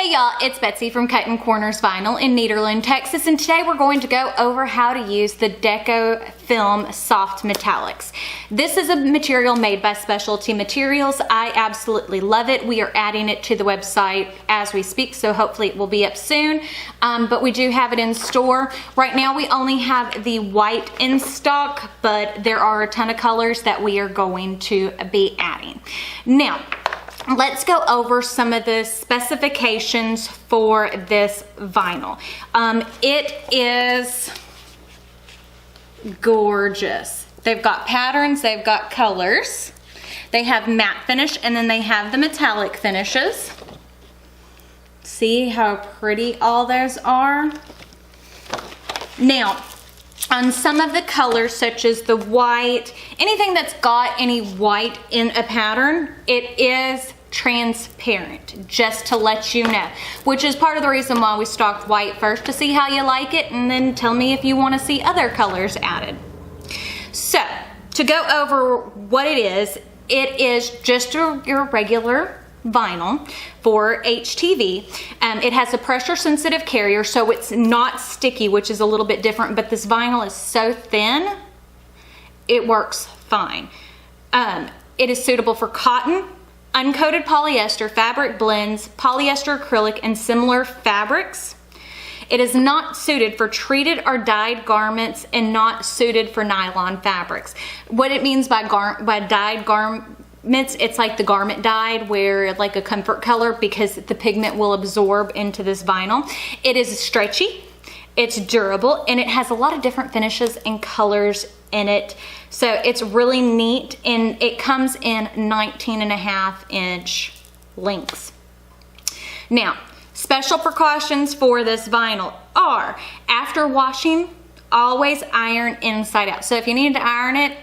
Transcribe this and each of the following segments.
Hey y'all, it's Betsy from Cuttin Corners Vinyl in Nederland, Texas, and today we're going to go over how to use the DecoFilm Soft Metallics. This is a material made by Specialty Materials. I absolutely love it. We are adding it to the website as we speak, so hopefully it will be up soon, but we do have it in store. Right now we only have the white in stock, but there are a ton of colors that we are going to be adding. Now, let's go over some of the specifications for this vinyl. It is gorgeous. They've got patterns, they've got colors. They have matte finish, and then they have the metallic finishes. See how pretty all those are? Now, on some of the colors, such as the white, anything that's got any white in a pattern, it is transparent, just to let you know, which is part of the reason why we stocked white first, to see how you like it, and then tell me if you want to see other colors added. So, to go over what it is just your regular vinyl for HTV. It has a pressure sensitive carrier, so it's not sticky, which is a little bit different, but this vinyl is so thin, it works fine. It is suitable for cotton, uncoated polyester, fabric blends, polyester acrylic, and similar fabrics. It is not suited for treated or dyed garments and not suited for nylon fabrics. What it means by dyed garments, it's like the garment dyed, where like a comfort color, because the pigment will absorb into this vinyl. It is stretchy, it's durable, and it has a lot of different finishes and colors in it. So it's really neat, and it comes in 19.5-inch lengths. Now, special precautions for this vinyl are, after washing, always iron inside out. So if you need to iron it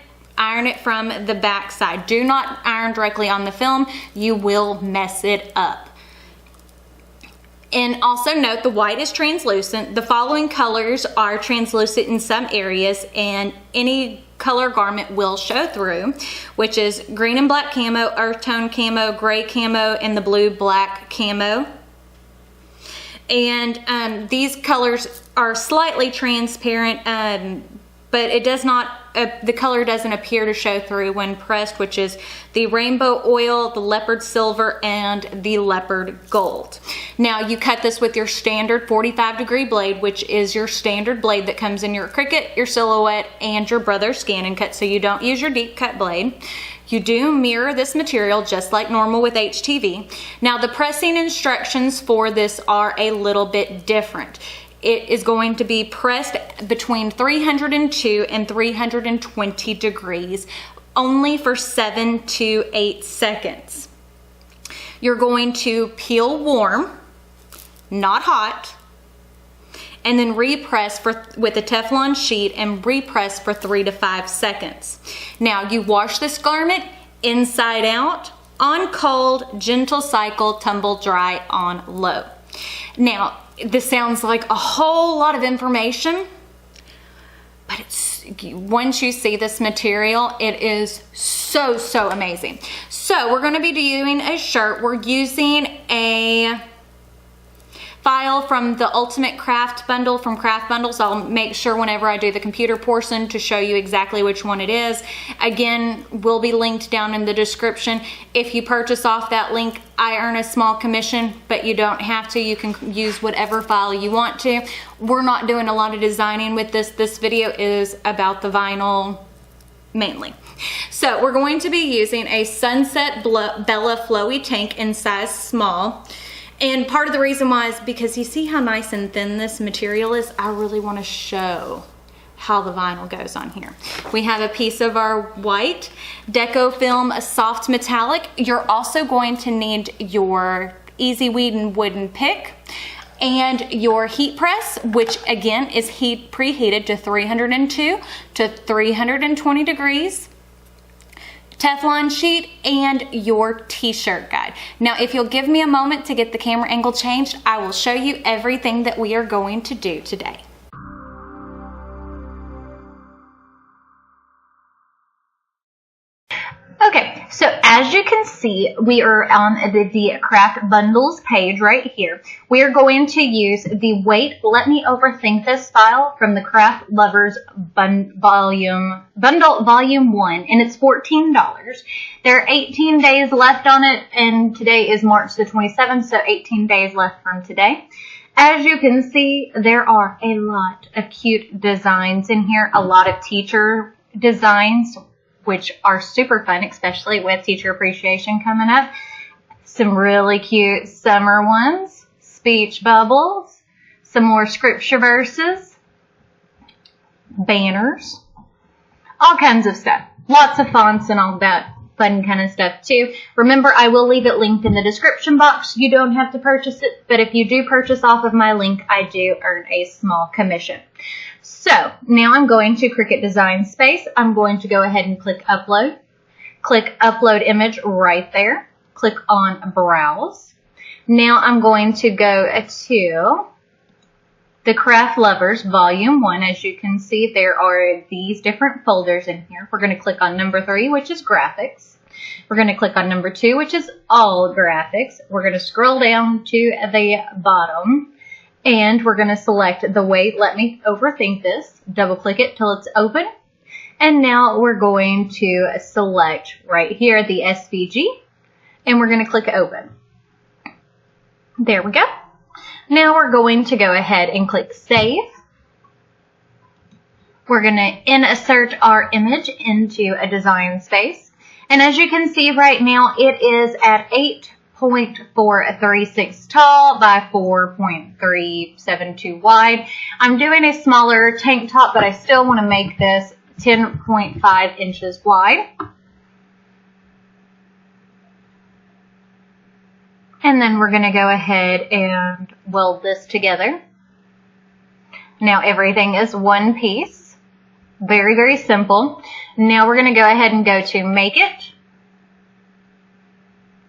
from the back side. Do not iron directly on the film. You will mess it up. And also note, the white is translucent. The following colors are translucent in some areas, and any color garment will show through, which is green and black camo, earth tone camo, gray camo, and the blue black camo. And these colors are slightly transparent, but it does not, the color doesn't appear to show through when pressed, which is the rainbow oil, the leopard silver, and the leopard gold. Now, you cut this with your standard 45-degree blade, which is your standard blade that comes in your Cricut, your Silhouette, and your Brother Scan and Cut, so you don't use your deep cut blade. You do mirror this material just like normal with HTV. Now, the pressing instructions for this are a little bit different. It is going to be pressed between 302 and 320 degrees, only for 7 to 8 seconds. You're going to peel warm, not hot, and then repress with a Teflon sheet and repress for 3 to 5 seconds. Now, you wash this garment inside out, on cold, gentle cycle, tumble dry on low. Now, this sounds like a whole lot of information, but it's, once you see this material, it is so, so amazing. So we're going to be doing a shirt. We're using a file from the Ultimate Craft Bundle from Craft Bundles. I'll make sure whenever I do the computer portion to show you exactly which one it is. Again, will be linked down in the description. If you purchase off that link, I earn a small commission, but you don't have to. You can use whatever file you want to. We're not doing a lot of designing with this. This video is about the vinyl mainly. So we're going to be using a Sunset Bella Flowy tank in size small. And part of the reason why is because you see how nice and thin this material is. I really want to show how the vinyl goes on here. We have a piece of our white DecoFilm Soft Metallic. You're also going to need your Easy Weed wooden pick and your heat press, which again is preheated to 302 to 320 degrees. Teflon sheet, and your t-shirt guide. Now, if you'll give me a moment to get the camera angle changed, I will show you everything that we are going to do today. Okay, so as you can see, we are on the craft bundles page right here. We are going to use the Wait, Let Me Overthink This file from the Craft Lovers Bundle Volume 1, and it's $14. There are 18 days left on it, and today is March the 27th, so 18 days left from today. As you can see, there are a lot of cute designs in here, a lot of teacher designs, which are super fun, especially with Teacher Appreciation coming up. Some really cute summer ones, speech bubbles, some more scripture verses, banners, all kinds of stuff. Lots of fonts and all that fun kind of stuff too. Remember, I will leave it linked in the description box. You don't have to purchase it, but if you do purchase off of my link, I do earn a small commission. So now I'm going to Cricut Design Space. I'm going to go ahead and click Upload. Click Upload Image right there. Click on Browse. Now I'm going to go to the Craft Lovers Volume 1. As you can see, there are these different folders in here. We're going to click on number 3, which is Graphics. We're going to click on number 2, which is All Graphics. We're going to scroll down to the bottom. And we're going to select the Wait, Let Me Overthink This. Double click it till it's open. And now we're going to select right here the SVG. And we're going to click Open. There we go. Now we're going to go ahead and click Save. We're going to insert our image into a design space. And as you can see right now, it is at 8.436 tall by 4.372 wide. I'm doing a smaller tank top, but I still want to make this 10.5 inches wide. And then we're going to go ahead and weld this together. Now everything is one piece. Very, very simple. Now we're going to go ahead and go to Make It.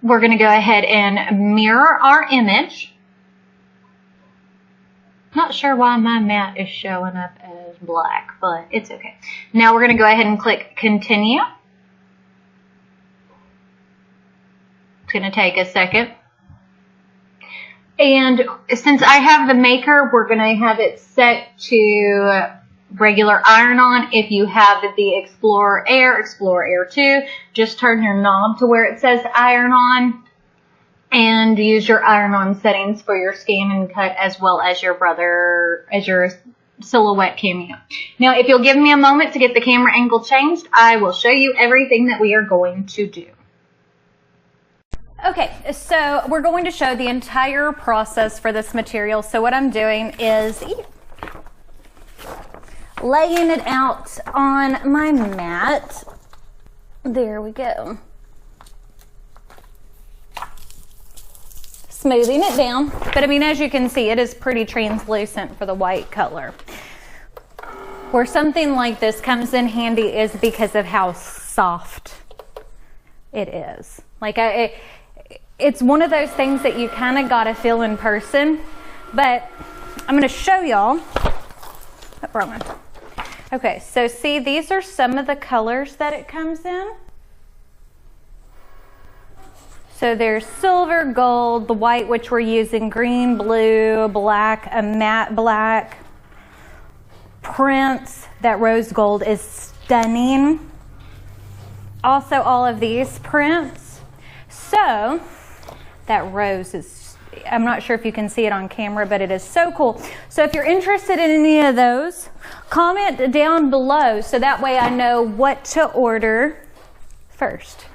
We're going to go ahead and mirror our image. Not sure why my mat is showing up as black, but it's okay. Now we're going to go ahead and click Continue. It's going to take a second. And since I have the maker, we're going to have it set to regular iron-on. If you have the Explorer Air 2, just turn your knob to where it says iron-on and use your iron-on settings for your scan and cut as well as your silhouette cameo. Now, if you'll give me a moment to get the camera angle changed, I will show you everything that we are going to do. Okay, so we're going to show the entire process for this material. So what I'm doing is laying it out on my mat. There we go. Smoothing it down. But I mean, as you can see, it is pretty translucent for the white color. Where something like this comes in handy is because of how soft it is. Like it's one of those things that you kind of got to feel in person. But I'm going to show y'all. Oh, wrong one. Okay, so see, these are some of the colors that it comes in. So there's silver, gold, the white, which we're using, green, blue, black, a matte black. Prints, that rose gold is stunning. Also, all of these prints. So, that rose is, I'm not sure if you can see it on camera, but it is so cool. So if you're interested in any of those, comment down below so that way I know what to order first.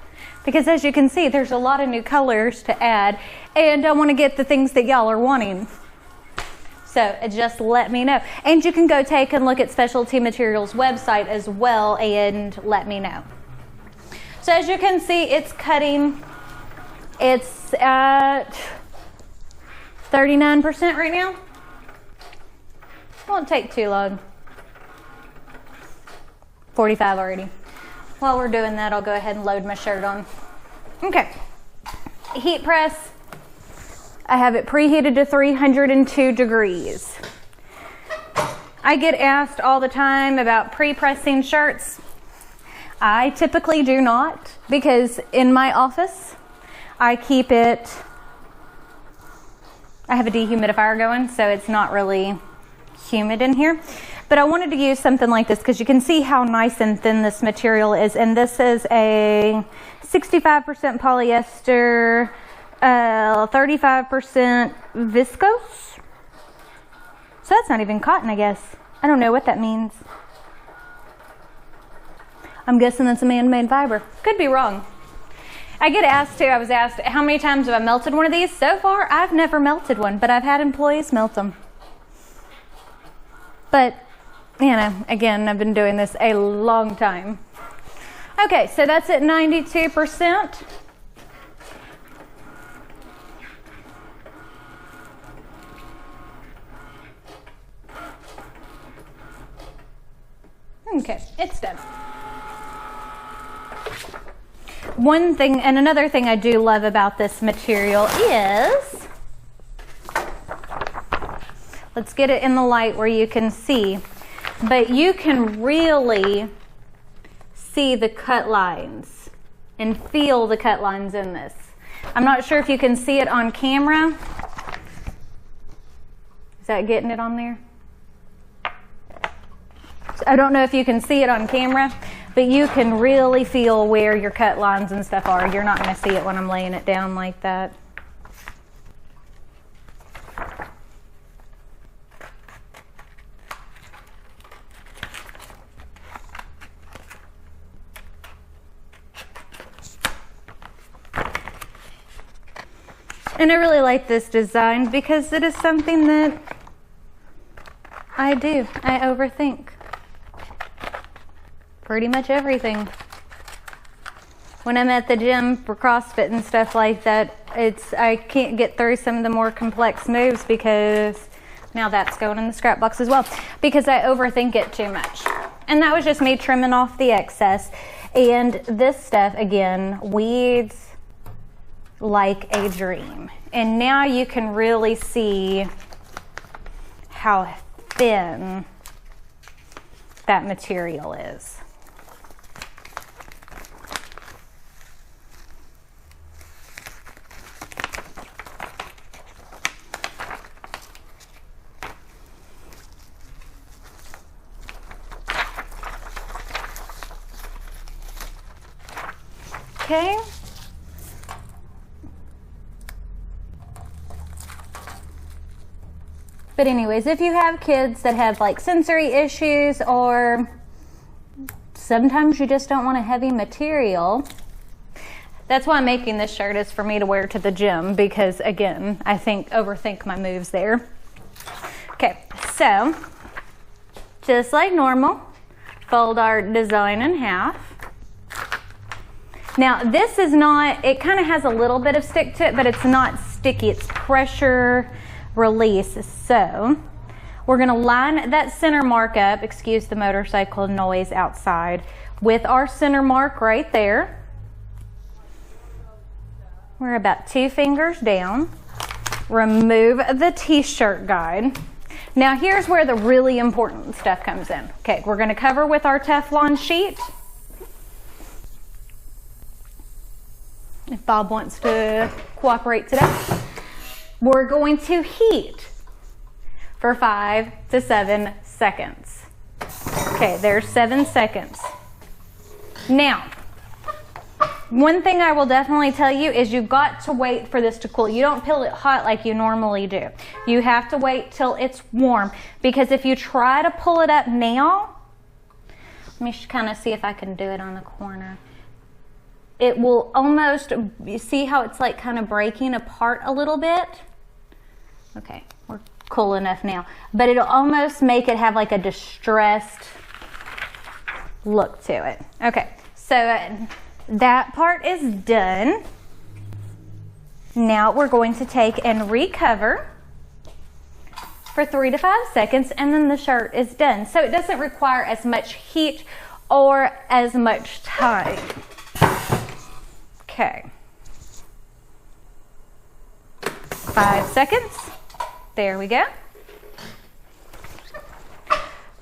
Because as you can see, there's a lot of new colors to add, and I want to get the things that y'all are wanting. So just let me know. And you can go take and look at Specialty Materials website as well and let me know. So as you can see, it's cutting. It's at 39% right now. Won't take too long. 45 already. While we're doing that, I'll go ahead and load my shirt on. Okay. Heat press. I have it preheated to 302 degrees. I get asked all the time about pre-pressing shirts. I typically do not, because in my office, I keep it, I have a dehumidifier going, so it's not really humid in here. But I wanted to use something like this because you can see how nice and thin this material is. And this is a 65% polyester, 35% viscose. So that's not even cotton, I guess. I don't know what that means. I'm guessing that's a man-made fiber. Could be wrong. I get asked too, I was asked, how many times have I melted one of these? So far, I've never melted one, but I've had employees melt them. But, you know, again, I've been doing this a long time. Okay, so that's at 92%. Okay, it's done. One thing, and another thing I do love about this material is, let's get it in the light where you can see, but you can really see the cut lines and feel the cut lines in this. I'm not sure if you can see it on camera. Is that getting it on there? I don't know if you can see it on camera, but you can really feel where your cut lines and stuff are. You're not going to see it when I'm laying it down like that. And I really like this design because it is something that I do. I overthink pretty much everything. When I'm at the gym for CrossFit and stuff like that, I can't get through some of the more complex moves because now that's going in the scrap box as well, because I overthink it too much. And that was just me trimming off the excess. And this stuff, again, weeds like a dream. And now you can really see how thin that material is. Okay. But anyways, if you have kids that have like sensory issues, or sometimes you just don't want a heavy material, that's why I'm making this shirt, is for me to wear to the gym, because again, I overthink my moves there. Okay, so just like normal, fold our design in half. Now this is not, it kind of has a little bit of stick to it, but it's not sticky, it's pressure release. So we're going to line that center mark up, excuse the motorcycle noise outside, with our center mark right there. We're about 2 fingers down. Remove the t-shirt guide. Now here's where the really important stuff comes in. Okay, we're going to cover with our Teflon sheet. If Bob wants to cooperate today. We're going to heat for 5 to 7 seconds. Okay, there's 7 seconds. Now, one thing I will definitely tell you is you've got to wait for this to cool. You don't peel it hot like you normally do. You have to wait till it's warm, because if you try to pull it up now, let me kind of see if I can do it on the corner. It will almost, you see how it's like kind of breaking apart a little bit? Okay, we're cool enough now. But it'll almost make it have like a distressed look to it. Okay, so that part is done. Now we're going to take and recover for 3 to 5 seconds, and then the shirt is done. So it doesn't require as much heat or as much time. Okay. 5 seconds. There we go.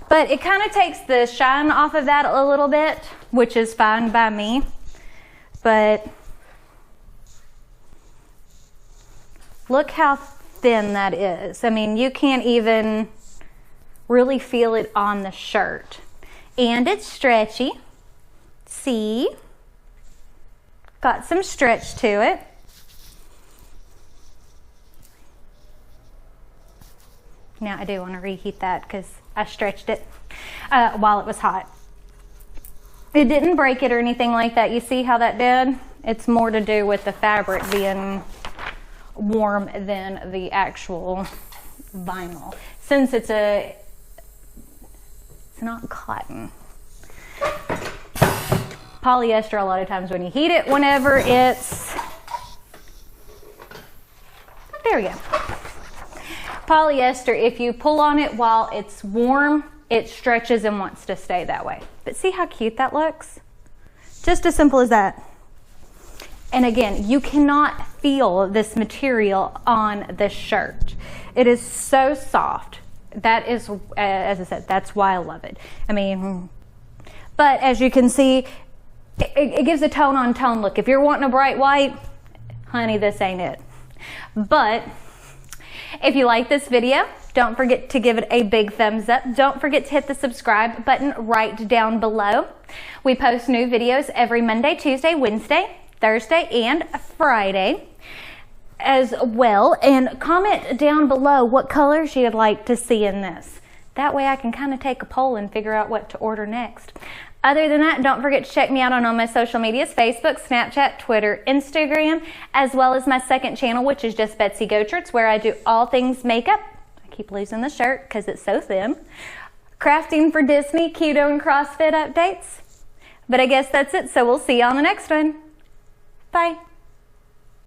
But it kind of takes the shine off of that a little bit, which is fine by me. But look how thin that is. I mean, you can't even really feel it on the shirt. And it's stretchy. See? Got some stretch to it. Now I do want to reheat that because I stretched it while it was hot. It didn't break it or anything like that. You see how that did? It's more to do with the fabric being warm than the actual vinyl. Since it's not cotton. Polyester, a lot of times when you heat it, whenever it's, there we go. Polyester, if you pull on it while it's warm, it stretches and wants to stay that way. But see how cute that looks? Just as simple as that. And again, you cannot feel this material on the shirt. It is so soft. That is, as I said, that's why I love it. I mean, but as you can see, it gives a tone on tone look. If you're wanting a bright white, honey, this ain't it. But if you like this video, don't forget to give it a big thumbs up. Don't forget to hit the subscribe button right down below. We post new videos every Monday, Tuesday, Wednesday, Thursday, and Friday as well. And comment down below what colors you'd like to see in this. That way I can kind of take a poll and figure out what to order next. Other than that, don't forget to check me out on all my social medias, Facebook, Snapchat, Twitter, Instagram, as well as my second channel, which is just Betsy Gocherts, where I do all things makeup. I keep losing the shirt because it's so thin. Crafting for Disney, keto and CrossFit updates. But I guess that's it, so we'll see you on the next one. Bye.